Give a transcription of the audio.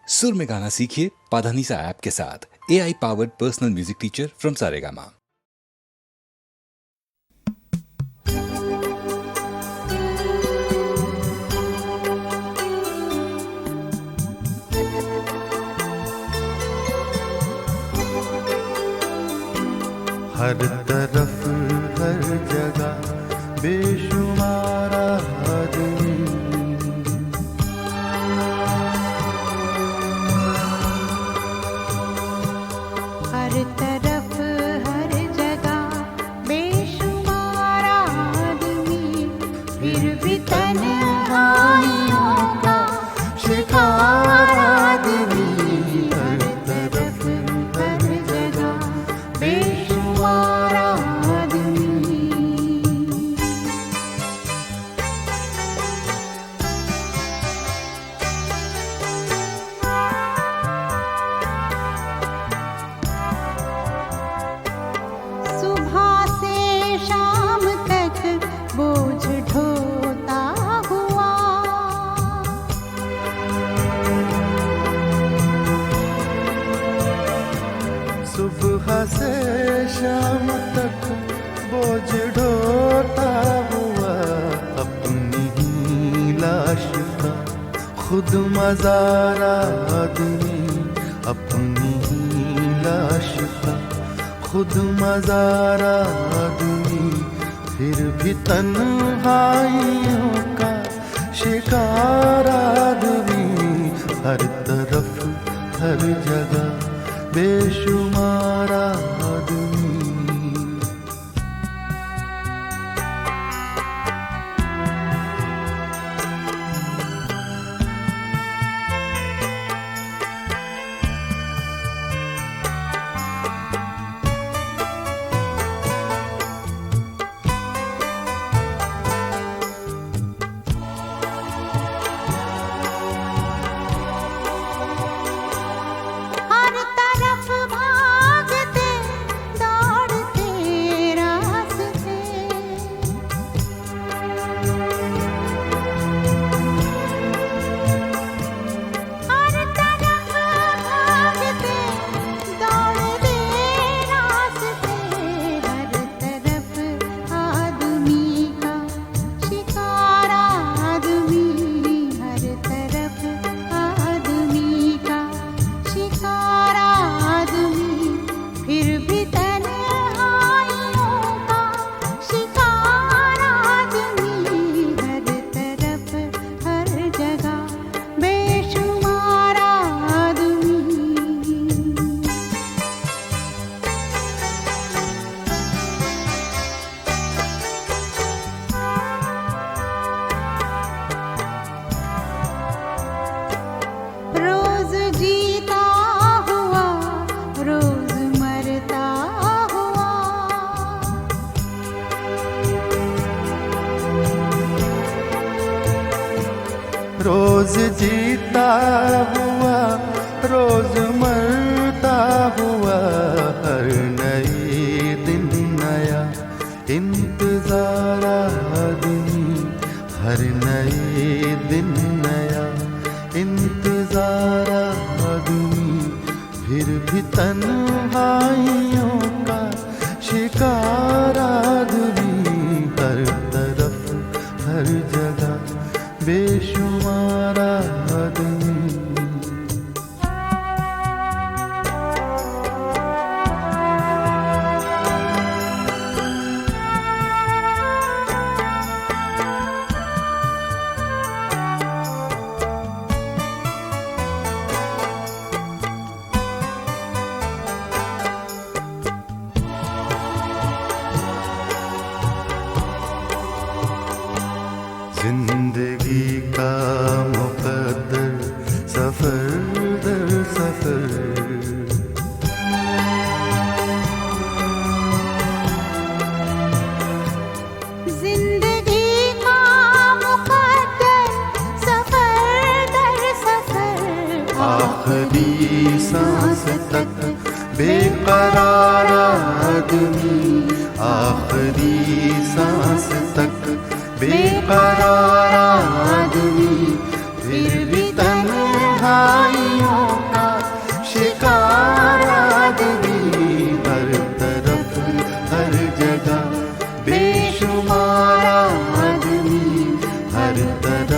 सुर में गाना सीखिए पाधानीसा ऐप के साथ। AI powered personal music teacher from Saregama. हर तरफ हर जगह बेशुमार आदमी, हर तरफ हर जगह बेशुमार आदमी, फिर भी तन्हाइयों का शिकार आदमी। हर तरफ हर जगह बेशुमार आदमी। सुबह से शाम तक बोझ ढोता हुआ, सुबह से शाम तक बोझ ढोता हुआ, अपनी ही लाश का खुद मज़ार आदमी, अपनी ही लाश का खुद मज़ार आदमी, फिर भी तन्हाइयों का शिकार आदमी। हर तरफ हर जगह बेशुमार आदमी। हर तरफ भागते दौड़ते रास्ते, हर तरफ भागते दौड़ते रास्ते, हर तरफ आदमी का शिकार आदमी, हर तरफ आदमी का शिकार आदमी, फिर भी तन्हाइयों का शिकार आदमी। हर तरफ हर जगह बेशुमार आदमी। रोज जीता हुआ रोज मरता हुआ, रोज जीता हुआ रोज मरता हुआ, हर नए दिन नया इंतजार आदमी, हर नए दिन नया इंतजार आदमी, फिर भी तन्हाइयों का शिकार आदमी। हर तरफ हर जगह बेशुमार आदमी। जिंदगी का मुकद्दर सफर दर सफर, जिंदगी का मुकद्दर सफर दर सफर, आखिरी सांस तक बेकरार आदमी, आखिरी सांस तक बेकरार आदमी, फिर भी तन्हाइयों हर तरफ